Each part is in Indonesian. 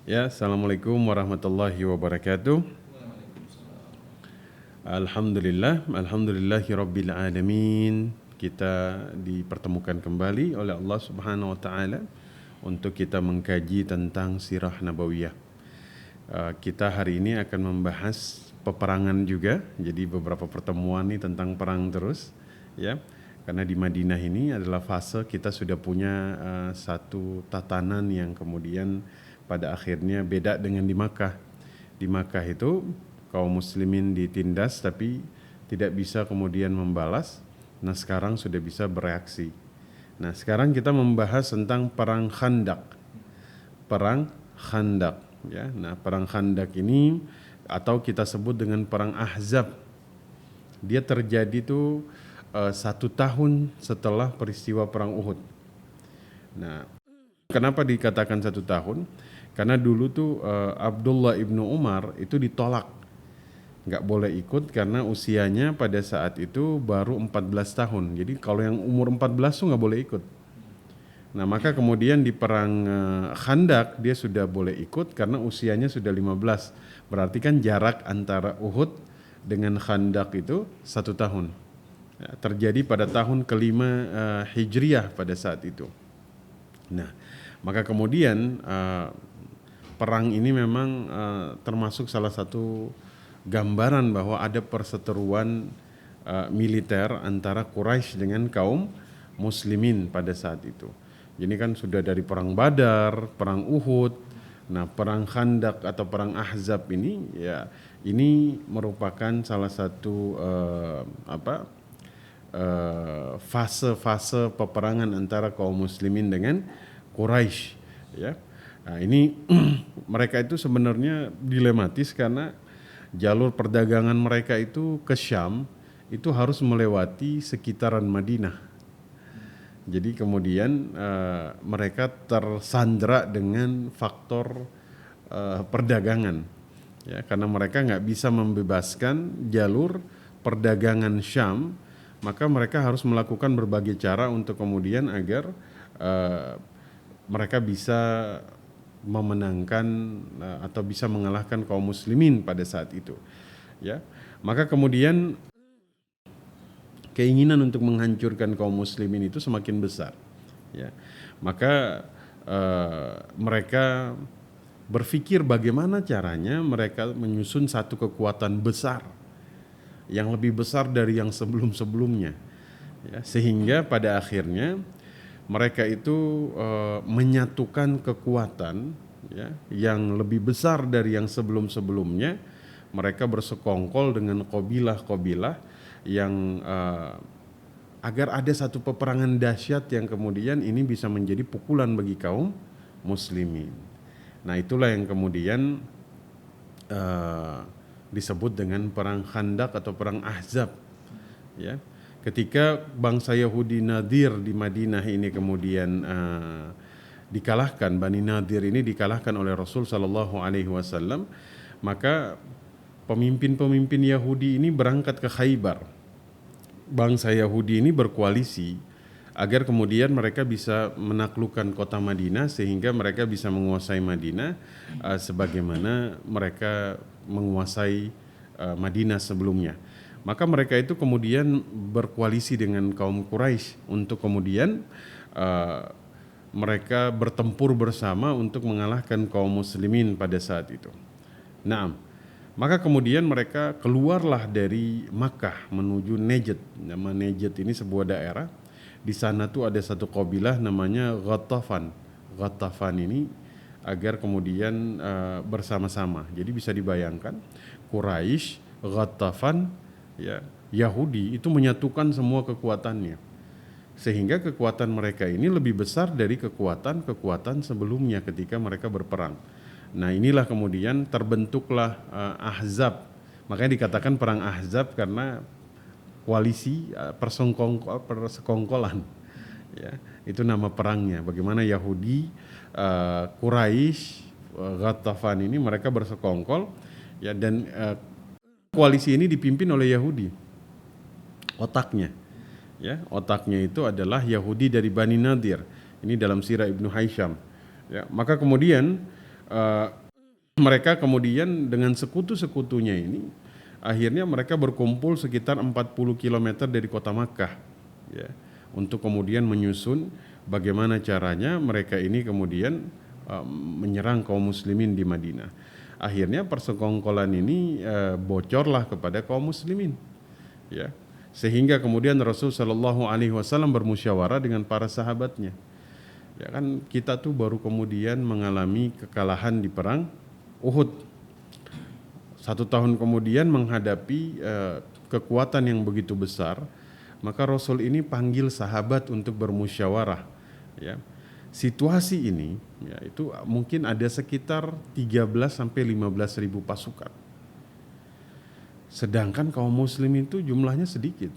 Ya, Assalamualaikum warahmatullahi wabarakatuh. Alhamdulillahi rabbil alamin. Kita dipertemukan kembali oleh Allah Subhanahu wa taala untuk kita mengkaji tentang sirah nabawiyah. Kita hari ini akan membahas peperangan juga. Jadi beberapa pertemuan ini tentang perang terus, ya. Karena di Madinah ini adalah fase kita sudah punya satu tatanan yang kemudian pada akhirnya beda dengan di Makkah. Di Makkah itu kaum muslimin ditindas tapi tidak bisa kemudian membalas. Nah, sekarang sudah bisa bereaksi. Nah, sekarang kita membahas tentang perang Khandaq. Perang Khandaq, ya. Nah, perang Khandaq ini atau kita sebut dengan perang Ahzab. Dia terjadi tuh 1 tahun setelah peristiwa perang Uhud. Nah, kenapa dikatakan 1 tahun? Karena dulu tuh Abdullah ibnu Umar itu ditolak, nggak boleh ikut karena usianya pada saat itu baru 14 tahun. Jadi kalau yang umur 14 tuh nggak boleh ikut. Nah, maka kemudian di perang Khandaq dia sudah boleh ikut karena usianya sudah 15. Berarti kan jarak antara Uhud dengan Khandaq itu 1 tahun. Ya, terjadi pada tahun kelima Hijriyah pada saat itu. Nah, maka kemudian perang ini memang termasuk salah satu gambaran bahwa ada perseteruan militer antara Quraisy dengan kaum muslimin pada saat itu. Jadi kan sudah dari perang Badar, perang Uhud, nah perang Khandaq atau perang Ahzab ini ya ini merupakan salah satu fase-fase peperangan antara kaum muslimin dengan Quraisy, ya. Nah, ini mereka itu sebenarnya dilematis karena jalur perdagangan mereka itu ke Syam itu harus melewati sekitaran Madinah. Jadi kemudian mereka tersandra dengan faktor perdagangan, ya, karena mereka nggak bisa membebaskan jalur perdagangan Syam, maka mereka harus melakukan berbagai cara untuk kemudian agar mereka bisa memenangkan atau bisa mengalahkan kaum muslimin pada saat itu, ya. Maka kemudian keinginan untuk menghancurkan kaum muslimin itu semakin besar, ya. Maka mereka berpikir bagaimana caranya mereka menyusun satu kekuatan besar yang lebih besar dari yang sebelum-sebelumnya, ya, sehingga pada akhirnya mereka itu menyatukan kekuatan, ya, yang lebih besar dari yang sebelum-sebelumnya. Mereka bersekongkol dengan kabilah-kabilah yang agar ada satu peperangan dahsyat yang kemudian ini bisa menjadi pukulan bagi kaum muslimin. Nah, itulah yang kemudian disebut dengan perang Khandaq atau perang Ahzab, ya. Ketika bangsa Yahudi Nadir di Madinah ini kemudian dikalahkan, Bani Nadir ini dikalahkan oleh Rasul Sallallahu Alaihi Wasallam, maka pemimpin-pemimpin Yahudi ini berangkat ke Khaybar. Bangsa Yahudi ini berkoalisi agar kemudian mereka bisa menaklukkan kota Madinah sehingga mereka bisa menguasai Madinah sebagaimana mereka menguasai Madinah sebelumnya. Maka mereka itu kemudian berkoalisi dengan kaum Quraisy untuk kemudian mereka bertempur bersama untuk mengalahkan kaum muslimin pada saat itu. Nah, maka kemudian mereka keluarlah dari Makkah menuju Najd. Nama Najd ini sebuah daerah. Di sana tuh ada satu kabilah namanya Ghatafan. Ghatafan ini agar kemudian bersama-sama. Jadi bisa dibayangkan Quraisy, Ghatafan, ya, Yahudi itu menyatukan semua kekuatannya, sehingga kekuatan mereka ini lebih besar dari kekuatan sebelumnya ketika mereka berperang. Nah, inilah kemudian terbentuklah Ahzab. Makanya dikatakan perang Ahzab karena koalisi persekongkolan, ya. Itu nama perangnya. Bagaimana Yahudi, Quraisy, Ghatafan ini mereka bersekongkol, ya, dan koalisi ini dipimpin oleh Yahudi. Otaknya, ya, otaknya itu adalah Yahudi dari Bani Nadir. Ini dalam Sirah Ibnu Hisham. Ya, maka kemudian Uh, Mereka kemudian dengan sekutu-sekutunya ini akhirnya mereka berkumpul sekitar 40 kilometer dari kota Makkah, ya, untuk kemudian menyusun bagaimana caranya mereka ini kemudian menyerang kaum muslimin di Madinah. Akhirnya persekongkolan ini bocorlah kepada kaum muslimin, ya, sehingga kemudian Rasul Shallallahu Alaihi Wasallam bermusyawarah dengan para sahabatnya. Ya kan, kita tuh baru kemudian mengalami kekalahan di perang Uhud. 1 tahun kemudian menghadapi kekuatan yang begitu besar, maka Rasul ini panggil sahabat untuk bermusyawarah. Ya, situasi ini, ya, itu mungkin ada sekitar 13 sampai 15 ribu pasukan. Sedangkan kaum muslim itu jumlahnya sedikit.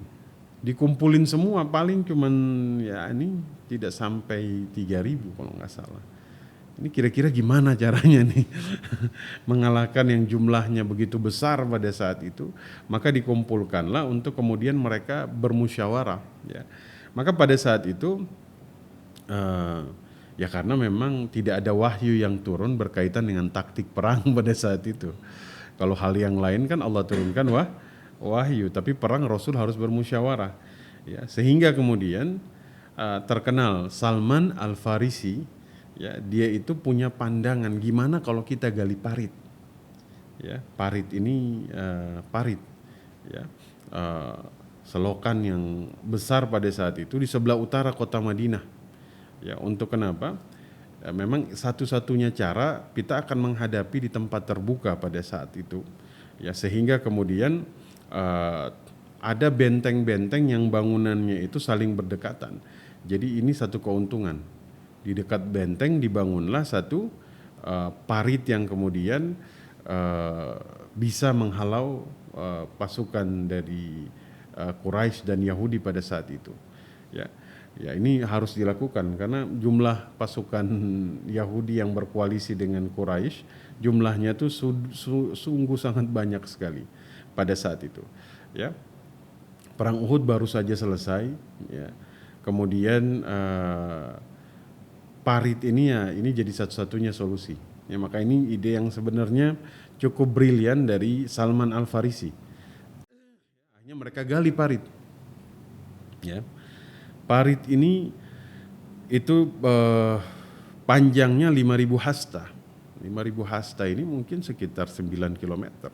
Dikumpulin semua paling cuman ya ini tidak sampai 3.000 kalau nggak salah. Ini kira-kira gimana caranya nih mengalahkan yang jumlahnya begitu besar pada saat itu. Maka dikumpulkanlah untuk kemudian mereka bermusyawarah, ya. Maka pada saat itu ya karena memang tidak ada wahyu yang turun berkaitan dengan taktik perang pada saat itu. Kalau hal yang lain kan Allah turunkan wahyu, tapi perang Rasul harus bermusyawarah, ya. Sehingga kemudian terkenal Salman Al-Farisi. Ya, dia itu punya pandangan gimana kalau kita gali parit. Ya, parit ini parit, ya, selokan yang besar pada saat itu di sebelah utara kota Madinah. Ya, untuk kenapa? Ya, memang satu-satunya cara kita akan menghadapi di tempat terbuka pada saat itu. Ya, sehingga kemudian ada benteng-benteng yang bangunannya itu saling berdekatan. Jadi ini satu keuntungan. Di dekat benteng dibangunlah satu parit yang kemudian bisa menghalau pasukan dari Quraisy dan Yahudi pada saat itu. Ya, ya ini harus dilakukan karena jumlah pasukan Yahudi yang berkoalisi dengan Quraisy jumlahnya tuh sungguh sangat banyak sekali pada saat itu. Ya, perang Uhud baru saja selesai. Ya, kemudian parit ini ya ini jadi satu-satunya solusi. Ya, maka ini ide yang sebenarnya cukup brilian dari Salman Al-Farisi. Hanya mereka gali parit. Ya. Parit ini itu panjangnya 5.000 hasta. 5.000 hasta ini mungkin sekitar 9 km.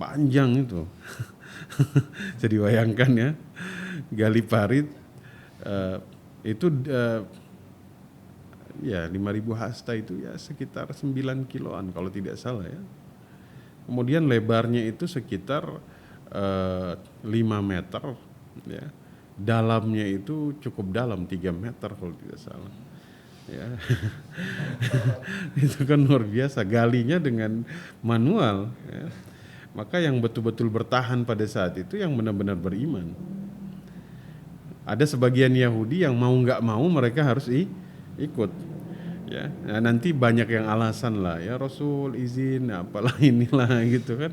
Panjang itu. Jadi bayangkan ya, gali parit itu ya 5.000 hasta itu ya sekitar 9 kiloan kalau tidak salah ya. Kemudian lebarnya itu sekitar 5 meter, ya. Dalamnya itu cukup dalam 3 meter kalau tidak salah. Ya. Itu kan luar biasa, galinya dengan manual, ya. Maka yang betul-betul bertahan pada saat itu yang benar-benar beriman. Ada sebagian Yahudi yang mau nggak mau mereka harus ikut, ya. Nah, nanti banyak yang alasan lah, ya Rasul izin apalah inilah gitu kan,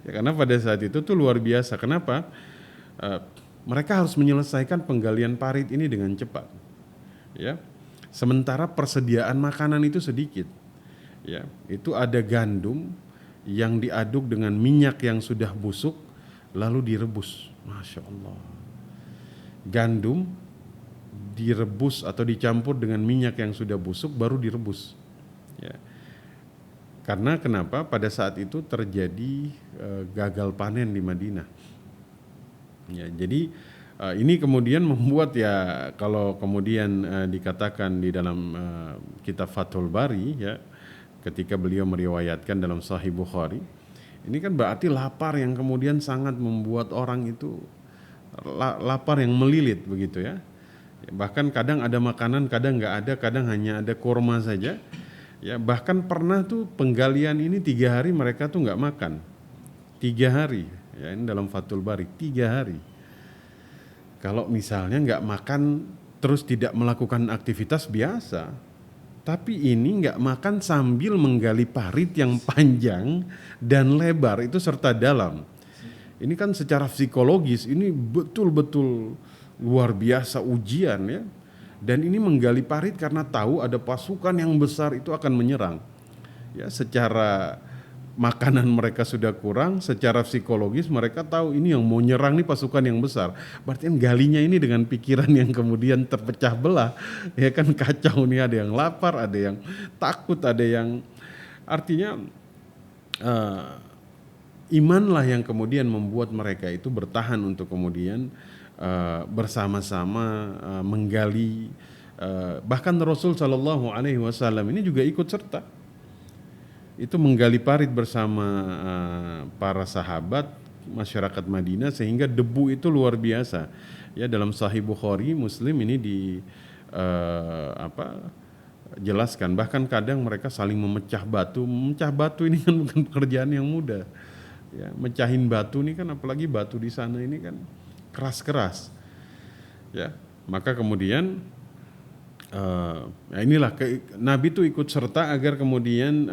ya, karena pada saat itu tuh luar biasa. Kenapa? Mereka harus menyelesaikan penggalian parit ini dengan cepat, ya. Sementara persediaan makanan itu sedikit, ya. Itu ada gandum yang diaduk dengan minyak yang sudah busuk lalu direbus, masya Allah. Gandum direbus atau dicampur dengan minyak yang sudah busuk baru direbus, ya. Karena kenapa? Pada saat itu terjadi gagal panen di Madinah, ya. Jadi ini kemudian membuat ya kalau kemudian dikatakan di dalam kitab Fathul Bari, ya, ketika beliau meriwayatkan dalam Sahih Bukhari, ini kan berarti lapar yang kemudian sangat membuat orang itu lapar yang melilit begitu ya. Bahkan kadang ada makanan, kadang nggak ada, kadang hanya ada kurma saja. Ya, bahkan pernah tuh penggalian ini 3 hari mereka tuh nggak makan. 3 hari, ya, ini dalam Fathul Bari 3 hari. Kalau misalnya nggak makan terus tidak melakukan aktivitas biasa, tapi ini nggak makan sambil menggali parit yang panjang dan lebar itu serta dalam. Ini kan secara psikologis ini betul-betul luar biasa ujian, ya. Dan ini menggali parit karena tahu ada pasukan yang besar itu akan menyerang. Ya, secara makanan mereka sudah kurang, secara psikologis mereka tahu ini yang mau nyerang nih pasukan yang besar. Berarti kan galinya ini dengan pikiran yang kemudian terpecah belah. Ya kan, kacau nih, ada yang lapar, ada yang takut, ada yang artinya imanlah yang kemudian membuat mereka itu bertahan untuk kemudian bersama-sama menggali. Bahkan Rasul Shallallahu Alaihi Wasallam ini juga ikut serta, itu menggali parit bersama para sahabat masyarakat Madinah, sehingga debu itu luar biasa. Ya, dalam Sahih Bukhari, Muslim ini jelaskan, bahkan kadang mereka saling memecah batu. Memecah batu ini kan bukan pekerjaan yang mudah. Ya, mecahin batu ini kan, apalagi batu di sana ini kan keras-keras. Ya, maka kemudian inilah Nabi itu ikut serta agar kemudian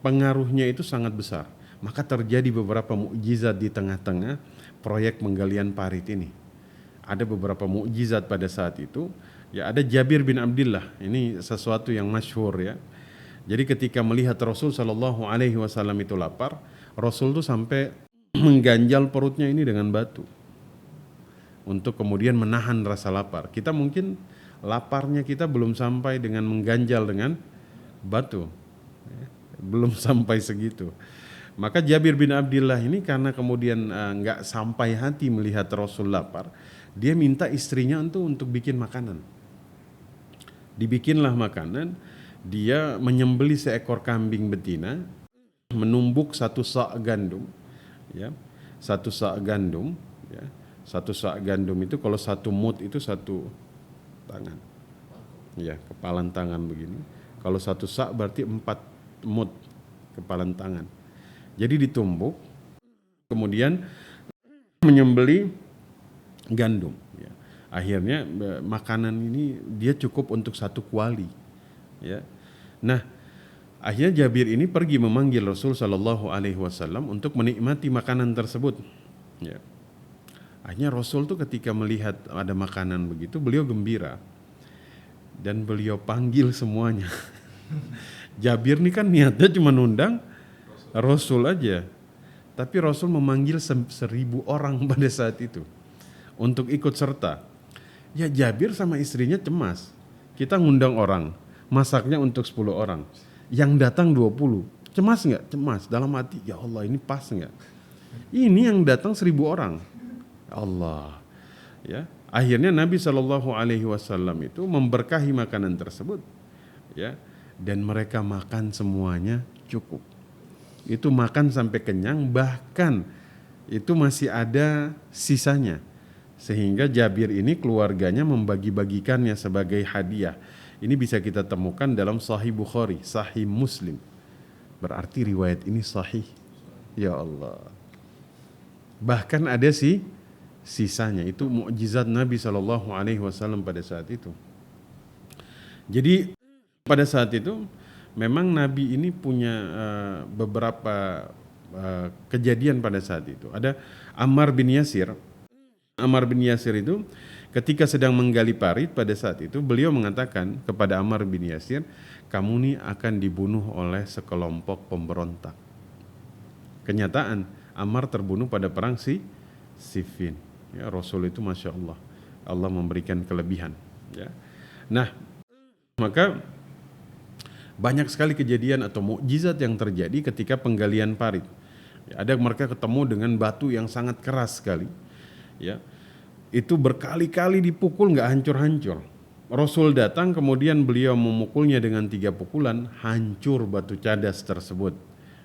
pengaruhnya itu sangat besar. Maka terjadi beberapa mukjizat di tengah-tengah proyek penggalian parit ini. Ada beberapa mukjizat pada saat itu. Ya, ada Jabir bin Abdullah. Ini sesuatu yang masyhur ya. Jadi ketika melihat Rasul Shallallahu Alaihi Wasallam itu lapar, Rasul tuh sampai mengganjal perutnya ini dengan batu untuk kemudian menahan rasa lapar. Kita mungkin laparnya kita belum sampai dengan mengganjal dengan batu, belum sampai segitu. Maka Jabir bin Abdullah ini karena kemudian nggak sampai hati melihat Rasul lapar, dia minta istrinya untuk bikin makanan. Dibikinlah makanan, dia menyembelih seekor kambing betina, menumbuk 1 sak gandum, ya, 1 sak gandum, ya, 1 sak gandum itu kalau 1 mud itu 1 tangan, ya, kepalan tangan begini. Kalau 1 sak berarti 4 mud kepalan tangan. Jadi ditumbuk, kemudian menyembeli gandum. Ya. Akhirnya makanan ini dia cukup untuk 1 kuali. Ya. Nah, akhirnya Jabir ini pergi memanggil Rasul Shallallahu Alaihi Wasallam untuk menikmati makanan tersebut. Ya. Akhirnya Rasul tuh ketika melihat ada makanan begitu, beliau gembira dan beliau panggil semuanya. Jabir nih kan niatnya cuma nundang Rasul aja, tapi Rasul memanggil 1.000 orang pada saat itu untuk ikut serta. Ya, Jabir sama istrinya cemas. Kita ngundang orang, masaknya untuk 10 orang, yang datang 20. Cemas nggak? Cemas. Dalam hati, ya Allah, ini pas nggak? Ini yang datang 1.000 orang. Allah, ya. Akhirnya Nabi Shallallahu Alaihi Wasallam itu memberkahi makanan tersebut, ya, dan mereka makan semuanya cukup. Itu makan sampai kenyang, bahkan itu masih ada sisanya, sehingga Jabir ini keluarganya membagi-bagikannya sebagai hadiah. Ini bisa kita temukan dalam Sahih Bukhari, Sahih Muslim. Berarti riwayat ini sahih. Ya Allah. Bahkan ada sisanya. Itu mukjizat Nabi Shallallahu Alaihi Wasallam pada saat itu. Jadi pada saat itu memang Nabi ini punya beberapa kejadian pada saat itu. Ada Ammar bin Yasir. Ammar bin Yasir itu ketika sedang menggali parit pada saat itu, beliau mengatakan kepada Ammar bin Yasir, kamu nih akan dibunuh oleh sekelompok pemberontak. Kenyataan Ammar terbunuh pada perang Siffin. Ya, Rasul itu Masya Allah, Allah memberikan kelebihan. Ya. Nah, maka banyak sekali kejadian atau mukjizat yang terjadi ketika penggalian parit. Ya, ada mereka ketemu dengan batu yang sangat keras sekali. Ya, itu berkali-kali dipukul nggak hancur-hancur. Rasul datang, kemudian beliau memukulnya dengan 3 pukulan, hancur batu cadas tersebut.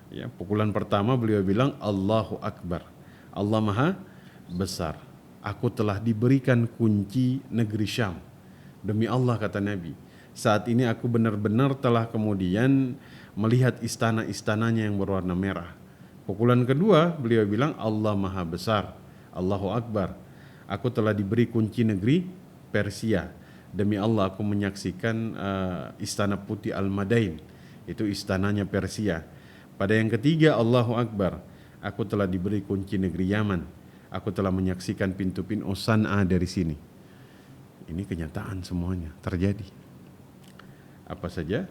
Ya, pukulan pertama beliau bilang Allahu Akbar, Allah Maha Besar. Aku telah diberikan kunci negeri Syam. Demi Allah, kata Nabi, saat ini aku benar-benar telah kemudian melihat istana-istananya yang berwarna merah. Pukulan kedua beliau bilang Allah Maha Besar, Allahu Akbar. Aku telah diberi kunci negeri Persia. Demi Allah, aku menyaksikan istana putih Al-Madain. Itu istananya Persia. Pada yang ketiga, Allahu Akbar, aku telah diberi kunci negeri Yaman. Aku telah menyaksikan pintu-pintu San'a dari sini. Ini kenyataan semuanya terjadi. Apa saja?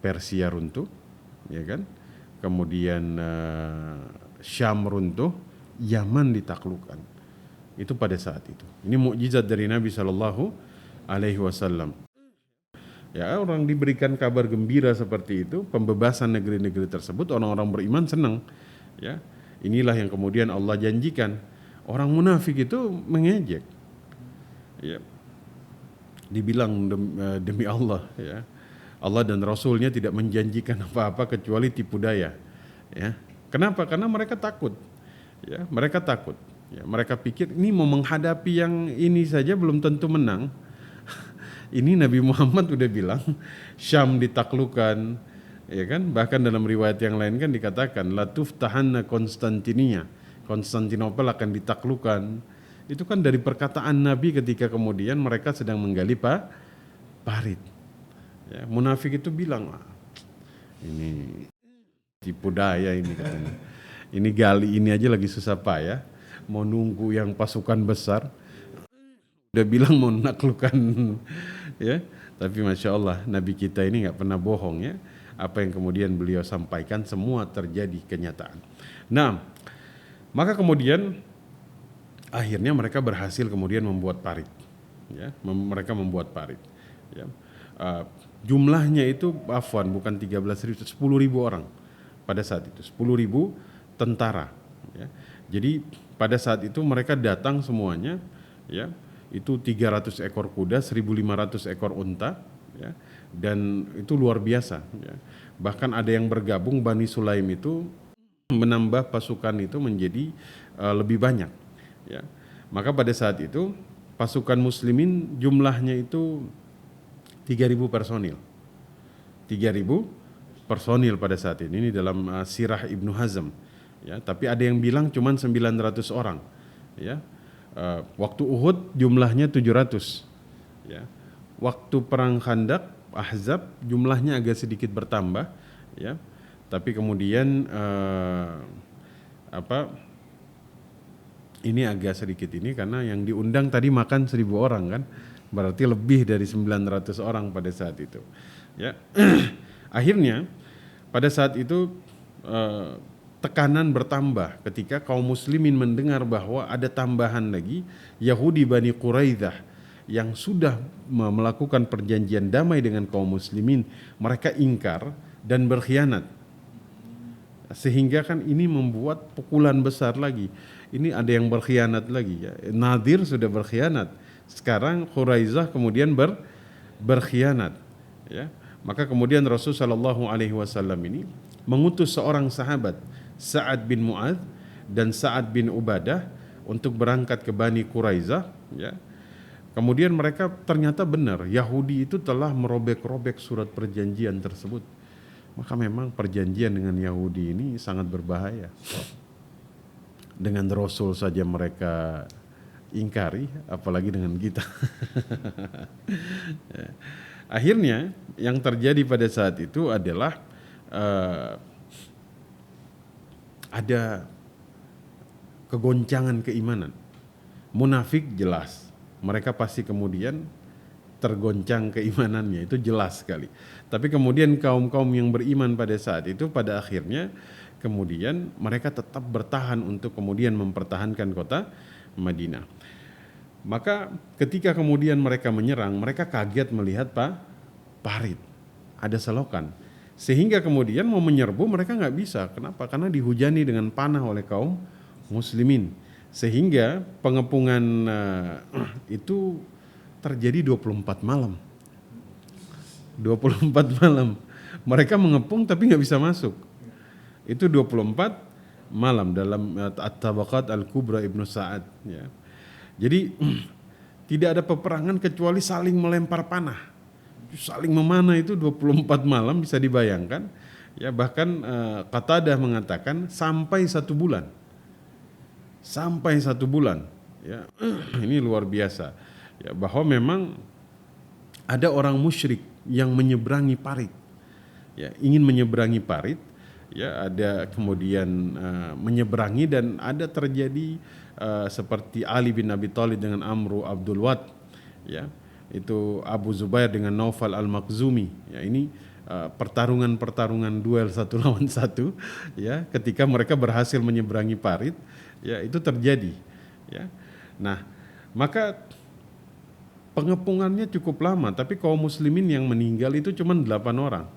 Persia runtuh, ya kan? Kemudian Syam runtuh, Yaman ditaklukkan. Itu pada saat itu. Ini mukjizat dari Nabi Shallallahu Alaihi Wasallam. Ya, orang diberikan kabar gembira seperti itu, pembebasan negeri-negeri tersebut, orang-orang beriman senang. Ya, inilah yang kemudian Allah janjikan. Orang munafik itu mengejek. Ya, dibilang demi Allah, ya, Allah dan Rasulnya tidak menjanjikan apa-apa kecuali tipu daya. Ya, kenapa? Karena mereka takut. Ya, mereka takut. Ya, mereka pikir ini mau menghadapi yang ini saja belum tentu menang. Ini Nabi Muhammad udah bilang Syam ditaklukkan, ya kan? Bahkan dalam riwayat yang lain kan dikatakan la tuftahanna Konstantinia, Konstantinopel akan ditaklukkan. Itu kan dari perkataan Nabi ketika kemudian mereka sedang menggali parit. Ya, munafik itu bilang, ini tipu daya ini katanya. Ini gali ini aja lagi susah payah, mau nunggu yang pasukan besar. Udah bilang mau menaklukkan, ya. Tapi masya Allah Nabi kita ini nggak pernah bohong, ya. Apa yang kemudian beliau sampaikan semua terjadi kenyataan. Nah, maka kemudian akhirnya mereka berhasil kemudian membuat parit, ya. Mereka membuat parit, ya. Jumlahnya itu bukan 13.000, 10.000 orang pada saat itu, 10.000 tentara, ya. Jadi pada saat itu mereka datang semuanya, ya. Itu 300 ekor kuda, 1.500 ekor unta, ya, dan itu luar biasa. Ya. Bahkan ada yang bergabung, Bani Sulaim itu menambah pasukan itu menjadi lebih banyak. Ya. Maka pada saat itu pasukan muslimin jumlahnya itu 3.000 personil. 3.000 personil pada saat ini dalam Sirah Ibnu Hazm. Ya. Tapi ada yang bilang cuma 900 orang. Ya. Waktu Uhud jumlahnya 700, ya. Waktu perang Khandaq, Ahzab jumlahnya agak sedikit bertambah, ya. Tapi kemudian ini agak sedikit ini karena yang diundang tadi makan 1.000 orang kan, berarti lebih dari 900 orang pada saat itu, ya. Akhirnya pada saat itu tekanan bertambah ketika kaum muslimin mendengar bahwa ada tambahan lagi Yahudi Bani Quraidah yang sudah melakukan perjanjian damai dengan kaum muslimin, mereka ingkar dan berkhianat. Sehingga kan ini membuat pukulan besar lagi. Ini ada yang berkhianat lagi, ya. Nadir sudah berkhianat. Sekarang Quraidah kemudian berkhianat, ya. Maka kemudian Rasulullah SAW ini mengutus seorang sahabat, Sa'ad bin Mu'adz dan Sa'ad bin Ubadah, untuk berangkat ke Bani Quraidah, ya. Kemudian mereka ternyata benar Yahudi itu telah merobek-robek surat perjanjian tersebut. Maka memang perjanjian dengan Yahudi ini sangat berbahaya. Dengan Rasul saja mereka ingkari, apalagi dengan kita. Akhirnya yang terjadi pada saat itu adalah ada kegoncangan keimanan. Munafik jelas, mereka pasti kemudian tergoncang keimanannya, itu jelas sekali. Tapi kemudian kaum-kaum yang beriman pada saat itu pada akhirnya kemudian mereka tetap bertahan untuk kemudian mempertahankan kota Madinah. Maka ketika kemudian mereka menyerang, mereka kaget melihat parit, ada selokan. Sehingga kemudian mau menyerbu mereka nggak bisa. Kenapa? Karena dihujani dengan panah oleh kaum muslimin. Sehingga pengepungan itu terjadi 24 malam. 24 malam. Mereka mengepung tapi nggak bisa masuk. Itu 24 malam dalam At-Tabaqat Al-Kubra Ibnu Sa'ad, ya. Jadi tidak ada peperangan kecuali saling melempar panah. Saling memanah itu 24 malam, bisa dibayangkan, ya. Bahkan Qatadah mengatakan sampai 1 bulan. Sampai 1 bulan, ya. Ini luar biasa, ya, bahwa memang ada orang musyrik yang menyeberangi parit, ya, ingin menyeberangi parit, ya, ada kemudian menyeberangi, dan ada terjadi seperti Ali bin Abi Thalib dengan Amru Abdul Wad, ya, itu Abu Zubair dengan Naufal Al-Makhzumi, ya, ini pertarungan duel satu lawan satu, ya, ketika mereka berhasil menyeberangi parit, ya, itu terjadi, ya. Nah, maka pengepungannya cukup lama, tapi kaum muslimin yang meninggal itu cuma 8 orang.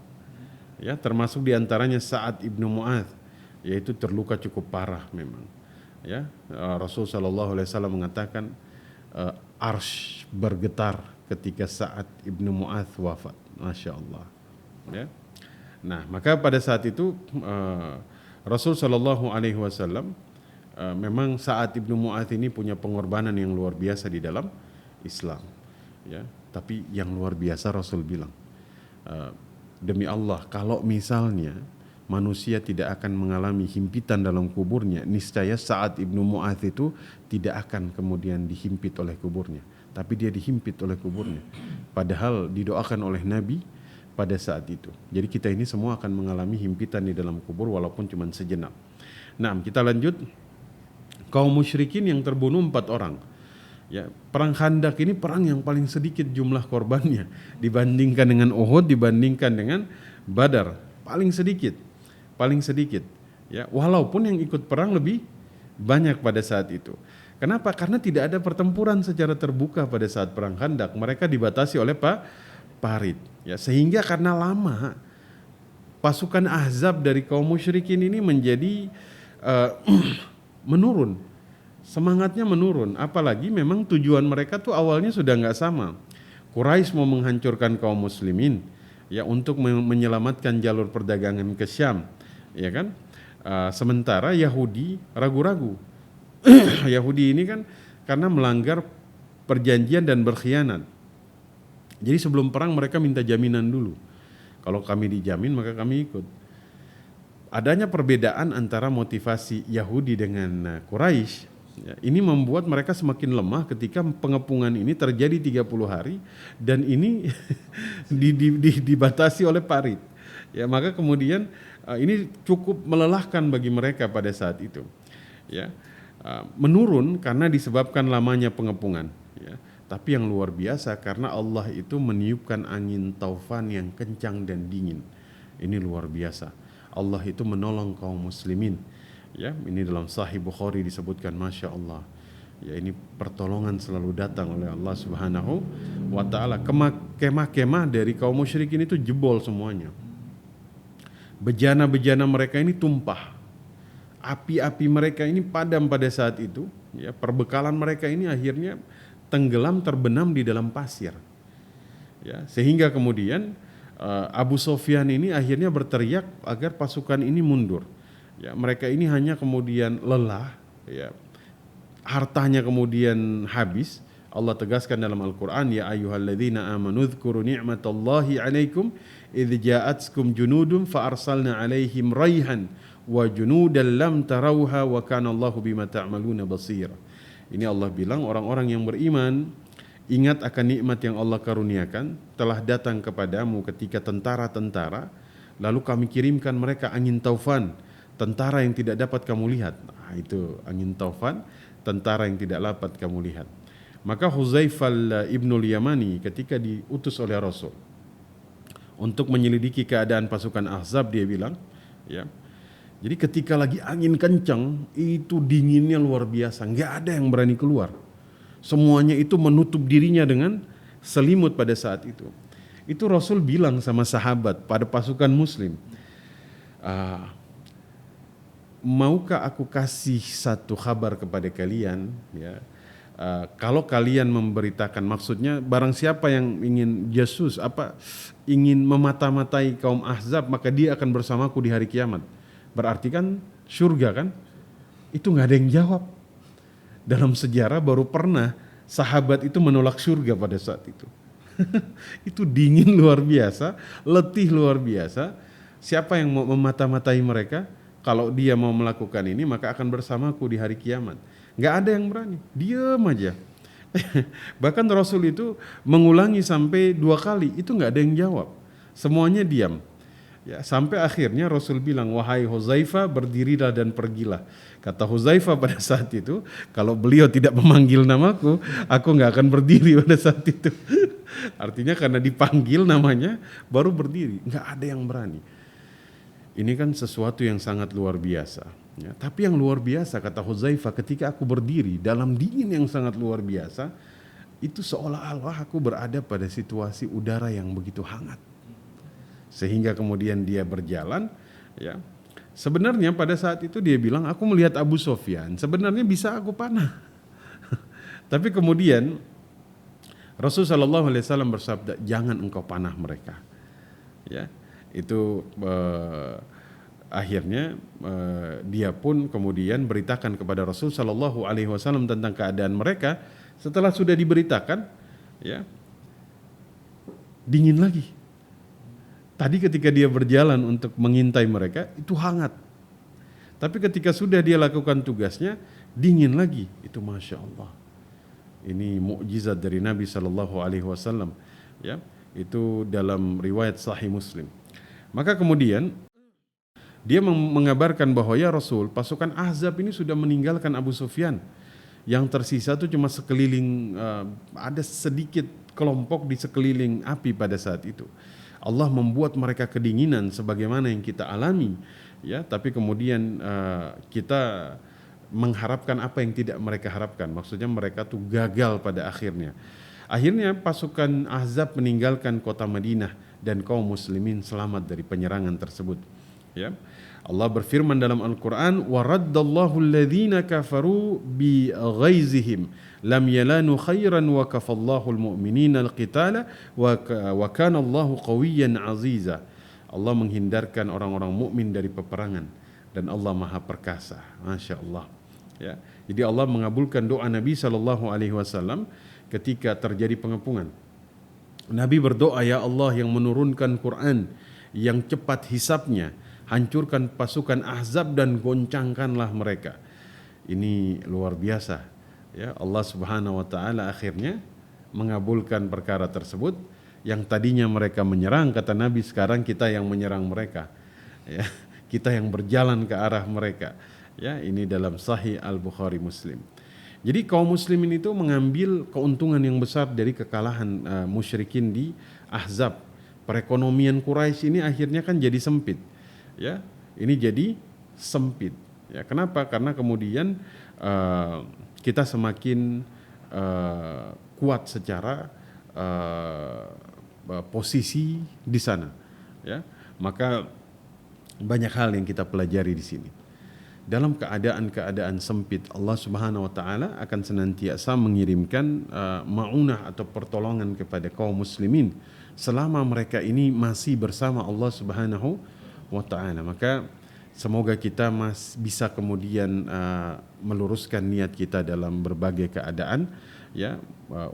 Ya, termasuk diantaranya Sa'ad ibnu Mu'adz, yaitu terluka cukup parah memang. Ya, Rasul Shallallahu Alaihi Wasallam mengatakan arsh bergetar ketika Sa'ad ibnu Mu'adz wafat. Masya Allah. Ya. Nah, maka pada saat itu Rasul Shallallahu Alaihi Wasallam memang Sa'ad ibnu Mu'adz ini punya pengorbanan yang luar biasa di dalam Islam. Ya, tapi yang luar biasa Rasul bilang, demi Allah, kalau misalnya manusia tidak akan mengalami himpitan dalam kuburnya, niscaya Sa'ad ibnu Mu'adz itu tidak akan kemudian dihimpit oleh kuburnya, tapi dia dihimpit oleh kuburnya. Padahal didoakan oleh Nabi pada saat itu. Jadi kita ini semua akan mengalami himpitan di dalam kubur walaupun cuma sejenak. Nah, kita lanjut. Kaum musyrikin yang terbunuh 4 orang. Ya, perang Khandaq ini perang yang paling sedikit jumlah korbannya dibandingkan dengan Uhud, dibandingkan dengan Badar, paling sedikit. Ya, walaupun yang ikut perang lebih banyak pada saat itu. Kenapa? Karena tidak ada pertempuran secara terbuka pada saat perang Khandaq. Mereka dibatasi oleh parit. Ya, sehingga karena lama pasukan Ahzab dari kaum musyrikin ini menjadi menurun. Semangatnya menurun, apalagi memang tujuan mereka tuh awalnya sudah nggak sama. Quraisy mau menghancurkan kaum muslimin, ya, untuk menyelamatkan jalur perdagangan ke Syam, ya kan? Sementara Yahudi ragu-ragu. Yahudi ini kan karena melanggar perjanjian dan berkhianat. Jadi sebelum perang mereka minta jaminan dulu. Kalau kami dijamin maka kami ikut. Adanya perbedaan antara motivasi Yahudi dengan Quraisy. Ya, ini membuat mereka semakin lemah ketika pengepungan ini terjadi 30 hari dan ini dibatasi oleh parit. Ya, maka kemudian ini cukup melelahkan bagi mereka pada saat itu. Ya, menurun karena disebabkan lamanya pengepungan. Ya, tapi yang luar biasa karena Allah itu meniupkan angin taufan yang kencang dan dingin. Ini luar biasa. Allah itu menolong kaum muslimin. Ya, ini dalam Sahih Bukhari disebutkan, Masya Allah. Ya, ini pertolongan selalu datang oleh Allah Subhanahu wa Ta'ala. Kemah-kemah dari kaum musyrikin itu jebol semuanya. Bejana-bejana mereka ini tumpah. Api-api mereka ini padam pada saat itu. Ya, perbekalan mereka ini akhirnya tenggelam terbenam di dalam pasir. Ya, sehingga kemudian Abu Sufyan ini akhirnya berteriak agar pasukan ini mundur. Ya, mereka ini hanya kemudian lelah, ya, hartanya kemudian habis. Allah tegaskan dalam Al-Quran, ya ayyuhalladzina amanu dzkuru ni'matallahi alaikum idh ja'atskum junudum fa arsalna alaihim raihan wa junudan lam tarawha wa kana Allahu bima ta'maluna basira. Ini Allah bilang, orang-orang yang beriman, ingat akan nikmat yang Allah karuniakan telah datang kepadamu ketika tentara-tentara, lalu kami kirimkan mereka angin taufan, tentara yang tidak dapat kamu lihat. Nah, itu angin taufan, tentara yang tidak dapat kamu lihat. Maka Huzaifal ibnul Yamani ketika diutus oleh Rasul untuk menyelidiki keadaan pasukan Ahzab, dia bilang, ya, jadi ketika lagi angin kencang, itu dinginnya luar biasa, nggak ada yang berani keluar. Semuanya itu menutup dirinya dengan selimut pada saat itu. Itu Rasul bilang sama sahabat pada pasukan Muslim, maukah aku kasih satu kabar kepada kalian, ya, kalau kalian memberitakan, maksudnya barang siapa yang ingin jasus, ingin memata-matai kaum Ahzab, maka dia akan bersamaku di hari kiamat. Berarti kan surga kan? Itu nggak ada yang jawab. Dalam sejarah baru pernah sahabat itu menolak surga pada saat itu. Itu dingin luar biasa, letih luar biasa. Siapa yang mau memata-matai mereka? Kalau dia mau melakukan ini maka akan bersamaku di hari kiamat. Nggak ada yang berani, diam aja. Bahkan Rasul itu mengulangi sampai 2 kali, itu nggak ada yang jawab. Semuanya diam. Ya, sampai akhirnya Rasul bilang, wahai Huzaifa, berdirilah dan pergilah. Kata Huzaifa pada saat itu, kalau beliau tidak memanggil namaku, aku nggak akan berdiri pada saat itu. Artinya karena dipanggil namanya, baru berdiri. Nggak ada yang berani. Ini kan sesuatu yang sangat luar biasa. Ya, tapi yang luar biasa, kata Huzaifa, ketika aku berdiri dalam dingin yang sangat luar biasa, itu seolah-olah aku berada pada situasi udara yang begitu hangat. Sehingga kemudian dia berjalan, ya. Sebenarnya pada saat itu dia bilang, aku melihat Abu Sufyan, sebenarnya bisa aku panah. Tapi kemudian Rasulullah SAW bersabda, jangan engkau panah mereka. Ya, itu akhirnya dia pun kemudian beritakan kepada Rasul SAW tentang keadaan mereka. Setelah sudah diberitakan, ya, dingin lagi. Tadi ketika dia berjalan untuk mengintai mereka, itu hangat. Tapi ketika sudah dia lakukan tugasnya, dingin lagi. Itu Masya Allah. Ini mukjizat dari Nabi SAW. Ya, itu dalam riwayat Sahih Muslim. Maka kemudian dia mengabarkan bahwa ya Rasul, pasukan Ahzab ini sudah meninggalkan Abu Sufyan. Yang tersisa itu cuma sekeliling, ada sedikit kelompok di sekeliling api pada saat itu. Allah membuat mereka kedinginan sebagaimana yang kita alami, ya. Tapi kemudian kita mengharapkan apa yang tidak mereka harapkan. Maksudnya mereka tuh gagal pada akhirnya. Akhirnya pasukan Ahzab meninggalkan kota Madinah dan kaum muslimin selamat dari penyerangan tersebut. Ya. Allah berfirman dalam Al-Quran, وَرَدَّ الَّذِينَ كَفَرُوا بِغَيْزِهِمْ لَمْ يَلَانُوا خَيْرًا وَكَفَى اللَّهُ الْمُؤْمِنِينَ الْقِتَالَ وَكَانَ اللَّهُ قَوِيًّا عَزِيزًا. Allah menghindarkan orang-orang mukmin dari peperangan dan Allah Maha Perkasa. Masya Allah. Ya. Jadi Allah mengabulkan doa Nabi SAW ketika terjadi pengepungan. Nabi berdoa, ya Allah yang menurunkan Quran, yang cepat hisabnya, hancurkan pasukan Ahzab dan goncangkanlah mereka. Ini luar biasa. Ya, Allah Subhanahu wa taala akhirnya mengabulkan perkara tersebut. Yang tadinya mereka menyerang, kata Nabi, sekarang kita yang menyerang mereka. Ya, kita yang berjalan ke arah mereka. Ya, ini dalam Sahih Al-Bukhari Muslim. Jadi kaum muslimin itu mengambil keuntungan yang besar dari kekalahan musyrikin di Ahzab. Perekonomian Quraisy ini akhirnya kan jadi sempit. Ya, ini jadi sempit. Ya, kenapa? Karena kemudian kita semakin kuat secara posisi di sana. Ya, maka banyak hal yang kita pelajari di sini. Dalam keadaan-keadaan sempit, Allah Subhanahu wa taala akan senantiasa mengirimkan maunah atau pertolongan kepada kaum muslimin selama mereka ini masih bersama Allah Subhanahu wa ta'ala. Maka semoga kita bisa kemudian meluruskan niat kita dalam berbagai keadaan, ya,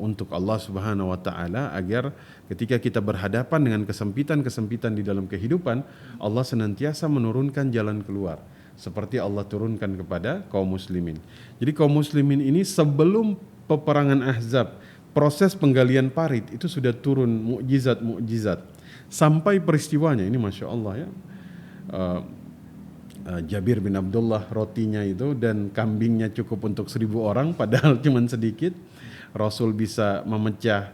untuk Allah Subhanahu wa ta'ala, agar ketika kita berhadapan dengan kesempitan-kesempitan di dalam kehidupan, Allah senantiasa menurunkan jalan keluar seperti Allah turunkan kepada kaum muslimin. Jadi kaum muslimin ini sebelum peperangan Ahzab, proses penggalian parit itu sudah turun mukjizat sampai peristiwanya ini, Masya Allah, ya. Jabir bin Abdullah, rotinya itu dan kambingnya cukup untuk 1.000 orang, padahal cuma sedikit. Rasul bisa memecah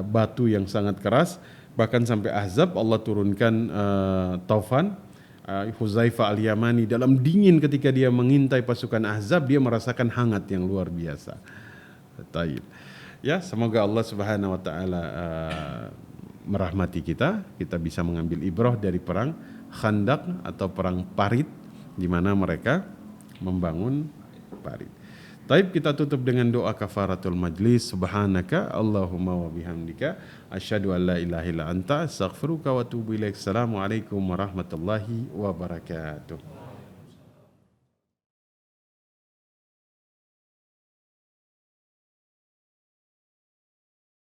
batu yang sangat keras. Bahkan sampai Ahzab Allah turunkan taufan. Huzaifah al-Yamani dalam dingin ketika dia mengintai pasukan Ahzab, dia merasakan hangat yang luar biasa. Taib. Ya, semoga Allah Subhanahu wa taala merahmati kita bisa mengambil ibrah dari perang Khandaq atau perang Parit, di mana mereka membangun parit. Taib, kita tutup dengan doa kafaratul majlis. Subhanaka Allahumma wa bihamdika asyhadu an la ilaha illa anta astaghfiruka wa atubu ilaik. Assalamualaikum warahmatullahi wabarakatuh.